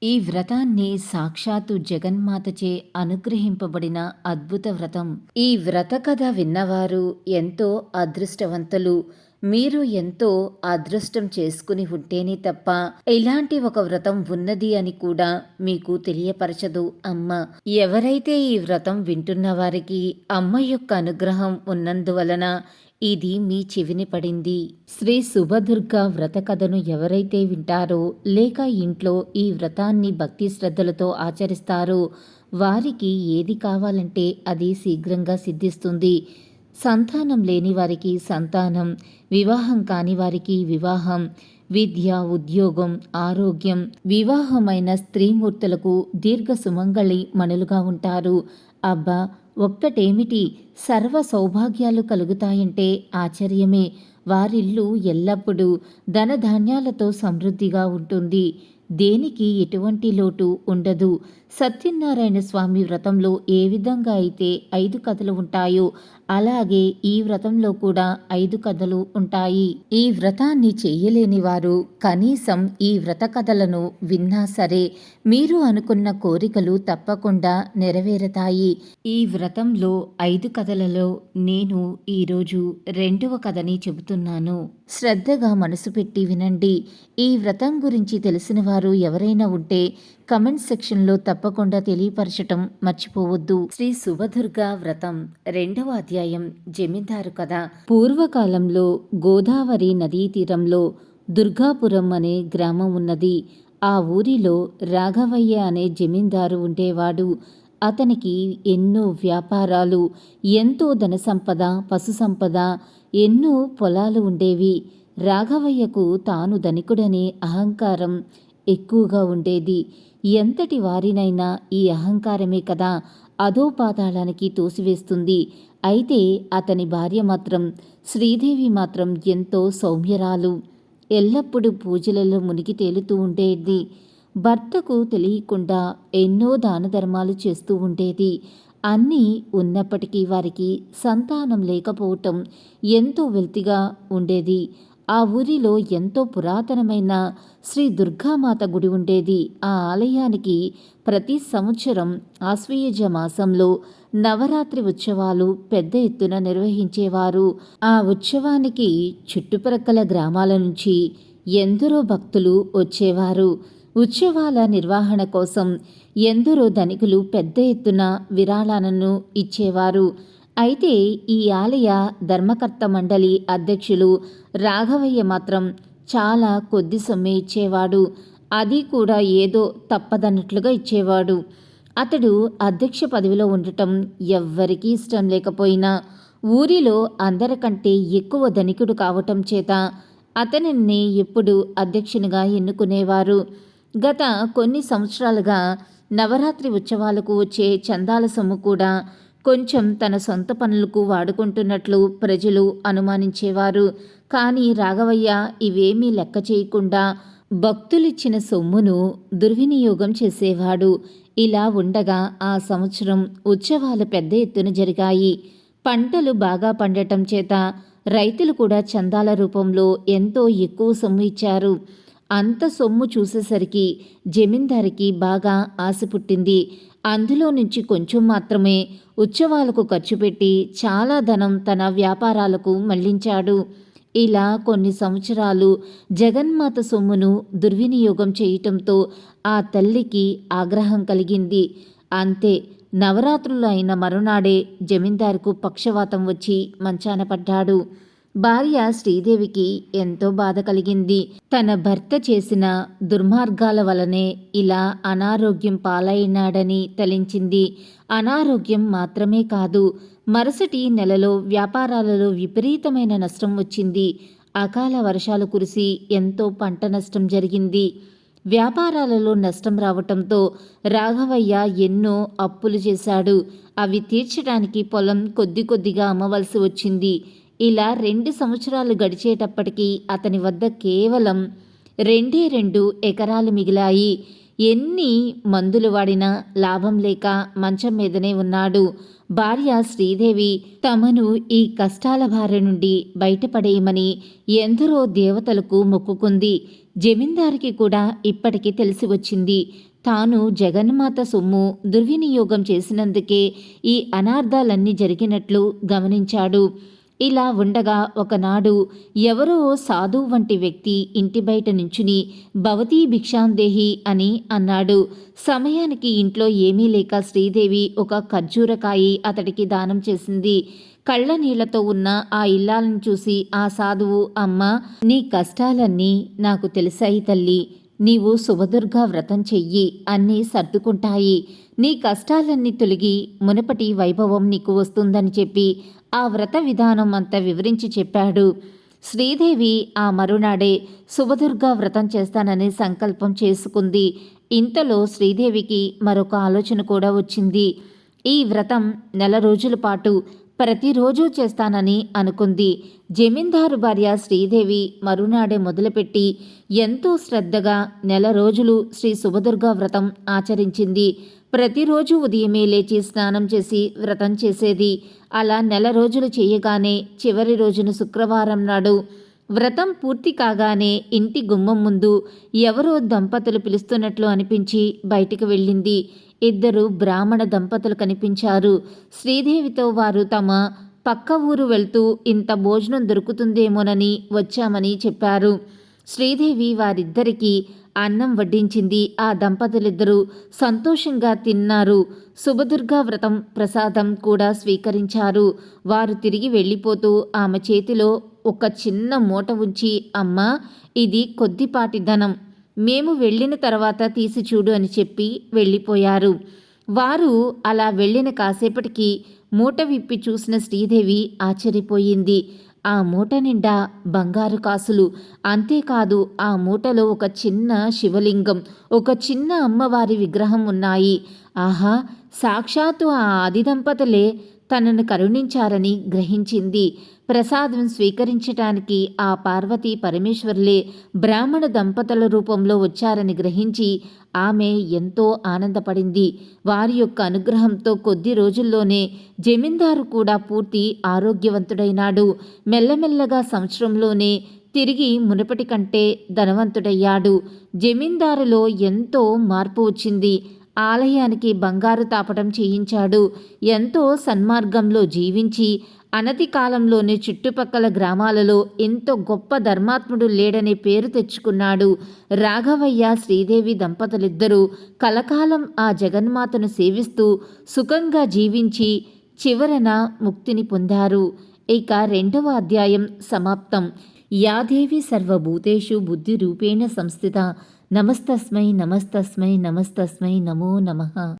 ఈ వ్రతాన్ని సాక్షాత్తు జగన్మాతచే అనుగ్రహింపబడిన అద్భుత వ్రతం. ఈ వ్రత కథ విన్నవారు ఎంతో అదృష్టవంతులు. మీరు ఎంతో అదృష్టం చేసుకుని ఉంటేనే తప్ప ఇలాంటి ఒక వ్రతం ఉన్నది అని కూడా మీకు తెలియపరచదు అమ్మ. ఎవరైతే ఈ వ్రతం వింటున్న వారికి అమ్మ యొక్క అనుగ్రహం ఉన్నందువలన ఇది మీ చెవిని పడింది. శ్రీ శుభదుర్గ వ్రత కథను ఎవరైతే వింటారో లేక ఇంట్లో ఈ వ్రతాన్ని భక్తి శ్రద్ధలతో ఆచరిస్తారో వారికి ఏది కావాలంటే అది శీఘ్రంగా సిద్ధిస్తుంది. సంతానం లేని వారికి సంతానం, వివాహం కాని వారికి వివాహం, విద్య, ఉద్యోగం, ఆరోగ్యం, వివాహమైన స్త్రీమూర్తులకు దీర్ఘ సుమంగళి మణులుగా ఉంటారు. అబ్బా, ఒక్కటేమిటి, సర్వ సౌభాగ్యాలు కలుగుతాయంటే ఆశ్చర్యమే. వారిల్లు ఎల్లప్పుడూ ధనధాన్యాలతో సమృద్ధిగా ఉంటుంది. దేనికి ఎటువంటి లోటు ఉండదు. సత్యనారాయణ స్వామి వ్రతంలో ఏ విధంగా అయితే 5 కథలు ఉంటాయో అలాగే ఈ వ్రతంలో కూడా 5 కథలు ఉంటాయి. ఈ వ్రతాన్ని చెయ్యలేని వారు కనీసం ఈ వ్రత కథలను విన్నా సరే మీరు అనుకున్న కోరికలు తప్పకుండా నెరవేరతాయి. ఈ వ్రతంలో 5 కథలలో నేను ఈరోజు 2వ కథని చెబుతున్నాను. శ్రద్ధగా మనసు పెట్టి వినండి. ఈ వ్రతం గురించి తెలిసిన వారు ఎవరైనా ఉంటే కమెంట్ సెక్షన్లో తప్పకుండా తెలియపరచటం మర్చిపోవద్దు. శ్రీ శుభదుర్గ వ్రతం 2వ అధ్యాయం, జమీందారు కథ. పూర్వకాలంలో గోదావరి నదీ తీరంలో దుర్గాపురం అనే గ్రామం ఉన్నది. ఆ ఊరిలో రాఘవయ్య అనే జమీందారు ఉండేవాడు. అతనికి ఎన్నో వ్యాపారాలు, ఎంతో ధనసంపద, పశుసంపద, ఎన్నో పొలాలు ఉండేవి. రాఘవయ్యకు తాను ధనికుడనే అహంకారం ఎక్కువగా ఉండేది. ఎంతటి వారినైనా ఈ అహంకారమే కదా అధోపాతాళానికి తోసివేస్తుంది. అయితే అతని భార్య మాత్రం, శ్రీదేవి మాత్రం ఎంతో సౌమ్యరాలు. ఎల్లప్పుడూ పూజలలో మునిగి తేలుతూ ఉండేది. భర్తకు తెలియకుండా ఎన్నో దానధర్మాలు చేస్తూ ఉండేది. అన్నీ ఉన్నప్పటికీ వారికి సంతానం లేకపోవటం ఎంతో వెల్తిగా ఉండేది. ఆ ఊరిలో ఎంతో పురాతనమైన శ్రీ దుర్గామాత గుడి ఉండేది. ఆ ఆలయానికి ప్రతి సంవత్సరం ఆశ్వయుజ మాసంలో నవరాత్రి ఉత్సవాలు పెద్ద ఎత్తున నిర్వహించేవారు. ఆ ఉత్సవానికి చుట్టుప్రక్కల గ్రామాల నుంచి ఎందరో భక్తులు వచ్చేవారు. ఉత్సవాల నిర్వహణ కోసం ఎందరో ధనికులు పెద్ద ఎత్తున విరాళాలను ఇచ్చేవారు. అయితే ఈ ఆలయ ధర్మకర్త మండలి అధ్యక్షులు రాఘవయ్య మాత్రం చాలా కొద్ది సొమ్మే ఇచ్చేవాడు. అది కూడా ఏదో తప్పదన్నట్లుగా ఇచ్చేవాడు. అతడు అధ్యక్ష పదవిలో ఉండటం ఎవ్వరికీ ఇష్టం లేకపోయినా ఊరిలో అందరికంటే ఎక్కువ ధనికుడు కావటం చేత అతనిని ఎప్పుడు అధ్యక్షునిగా ఎన్నుకునేవారు. గత కొన్ని సంవత్సరాలుగా నవరాత్రి ఉత్సవాలకు వచ్చే చందాల సొమ్ము కూడా కొంచెం తన సొంత పనులకు వాడుకుంటున్నట్లు ప్రజలు అనుమానించేవారు. కానీ రాఘవయ్య ఇవేమీ లెక్క చేయకుండా భక్తులిచ్చిన సొమ్మును దుర్వినియోగం చేసేవాడు. ఇలా ఉండగా ఆ సంవత్సరం ఉత్సవాలు పెద్ద ఎత్తున జరిగాయి. పంటలు బాగా పండటం చేత రైతులు కూడా చందాల రూపంలో ఎంతో ఎక్కువ సొమ్ము ఇచ్చారు. అంత సొమ్ము చూసేసరికి జమీందారికి బాగా ఆశ పుట్టింది. అందులో నుంచి కొంచెం మాత్రమే ఉత్సవాలకు ఖర్చు పెట్టి చాలా ధనం తన వ్యాపారాలకు మళ్లించాడు. ఇలా కొన్ని సంవత్సరాలు జగన్మాత సొమ్మును దుర్వినియోగం చేయటంతో ఆ తల్లికి ఆగ్రహం కలిగింది. అంతే, నవరాత్రులు అయిన మరునాడే జమీందారుకు పక్షవాతం వచ్చి మంచాన పడ్డాడు. భార్య శ్రీదేవికి ఎంతో బాధ కలిగింది. తన భర్త చేసిన దుర్మార్గాల వలనే ఇలా అనారోగ్యం పాలైనాడని తలించింది. అనారోగ్యం మాత్రమే కాదు, మరుసటి నెలలో వ్యాపారాలలో విపరీతమైన నష్టం వచ్చింది. అకాల వర్షాలు కురిసి ఎంతో పంట నష్టం జరిగింది. వ్యాపారాలలో నష్టం రావటంతో రాఘవయ్య ఎన్నో అప్పులు చేశాడు. అవి తీర్చడానికి పొలం కొద్ది కొద్దిగా అమ్మవలసి వచ్చింది. ఇలా 2 సంవత్సరాలు గడిచేటప్పటికీ అతని వద్ద కేవలం 2 ఎకరాలు మిగిలాయి. ఎన్ని మందులు వాడినా లాభం లేక మంచం మీదనే ఉన్నాడు. భార్య శ్రీదేవి తమను ఈ కష్టాల బారి నుండి బయటపడేయమని ఎందరో దేవతలకు మొక్కుకుంది. జమీందారికి కూడా ఇప్పటికి తెలిసి వచ్చింది. తాను జగన్మాత సొమ్ము దుర్వినియోగం చేసినందుకే ఈ అనార్థాలన్నీ జరిగినట్లు గమనించాడు. ఇలా ఉండగా ఒకనాడు ఎవరో సాధువు వంటి వ్యక్తి ఇంటి బయట నించుని భవతీ భిక్షాందేహి అని అన్నాడు. సమయానికి ఇంట్లో ఏమీ లేక శ్రీదేవి ఒక ఖర్జూరకాయి అతడికి దానం చేసింది. కళ్ళ నీళ్లతో ఉన్న ఆ ఇల్లాలను చూసి ఆ సాధువు, అమ్మా, నీ కష్టాలన్నీ నాకు తెలిసాయి తల్లి. నీవు శుభదుర్గా వ్రతం చెయ్యి, అన్నీ సర్దుకుంటాయి. నీ కష్టాలన్నీ తొలగి మునుపటి వైభవం నీకు వస్తుందని చెప్పి ఆ వ్రత విధానం అంతా వివరించి చెప్పాడు. శ్రీదేవి ఆ మరునాడే శుభదుర్గా వ్రతం చేస్తానని సంకల్పం చేసుకుంది. ఇంతలో శ్రీదేవికి మరొక ఆలోచన కూడా వచ్చింది. ఈ వ్రతం 4 రోజుల పాటు ప్రతిరోజు చేస్తానని అనుకుంది. జమీందారు భార్య శ్రీదేవి మరునాడే మొదలుపెట్టి ఎంతో శ్రద్ధగా 4 రోజులు శ్రీ శుభదుర్గా వ్రతం ఆచరించింది. ప్రతిరోజు ఉదయమే లేచి స్నానం చేసి వ్రతం చేసేది. అలా 4 రోజులు చేయగానే చివరి రోజున శుక్రవారం నాడు వ్రతం పూర్తి కాగానే ఇంటి గుమ్మం ముందు ఎవరో దంపతులు పిలుస్తున్నట్లు అనిపించి బయటికి వెళ్ళింది. 2 బ్రాహ్మణ దంపతులు కనిపించారు. శ్రీదేవితో వారు తమ పక్క ఊరు వెళ్తూ ఇంత భోజనం దొరుకుతుందేమోనని వచ్చామని చెప్పారు. శ్రీదేవి వారిద్దరికీ అన్నం వడ్డించింది. ఆ దంపతులిద్దరూ సంతోషంగా తిన్నారు. శుభదుర్గా వ్రతం ప్రసాదం కూడా స్వీకరించారు. వారు తిరిగి వెళ్ళిపోతూ ఆమె చేతిలో ఒక చిన్న మూట ఉంచి, అమ్మా, ఇది కొద్దిపాటి ధనం, మేము వెళ్ళిన తర్వాత తీసి చూడు అని చెప్పి వెళ్ళిపోయారు. వారు అలా వెళ్ళిన కాసేపటికి మూట విప్పి చూసిన శ్రీదేవి ఆశ్చర్యపోయింది. ఆ మూట నిండా బంగారు కాసులు. అంతేకాదు, ఆ మూటలో ఒక చిన్న శివలింగం, ఒక చిన్న అమ్మవారి విగ్రహం ఉన్నాయి. ఆహా, సాక్షాత్తు ఆ ఆది దంపతులే తనను కరుణించారని గ్రహించింది. ప్రసాదం స్వీకరించటానికి ఆ పార్వతీ పరమేశ్వరులే బ్రాహ్మణ దంపతుల రూపంలో వచ్చారని గ్రహించి ఆమె ఎంతో ఆనందపడింది. వారి యొక్క అనుగ్రహంతో కొద్ది రోజుల్లోనే జమీందారు కూడా పూర్తి ఆరోగ్యవంతుడైనాడు. మెల్లమెల్లగా సంవత్సరంలోనే తిరిగి మునుపటి కంటే ధనవంతుడయ్యాడు. జమీందారులో ఎంతో మార్పు వచ్చింది. ఆలయానికి బంగారు తాపడం చేయించాడు. ఎంతో సన్మార్గంలో జీవించి అనతి కాలంలోనే చుట్టుపక్కల గ్రామాలలో ఎంతో గొప్ప ధర్మాత్ముడు లేడనే పేరు తెచ్చుకున్నాడు. రాఘవయ్య శ్రీదేవి దంపతులిద్దరూ కలకాలం ఆ జగన్మాతను సేవిస్తూ సుఖంగా జీవించి చివరన ముక్తిని పొందారు. ఇక 2వ అధ్యాయం సమాప్తం. యాదేవి సర్వభూతేషు బుద్ధిరూపేణ సంస్థిత. నమస్తస్మై నమస్తస్మై నమస్తస్మై నమో నమః.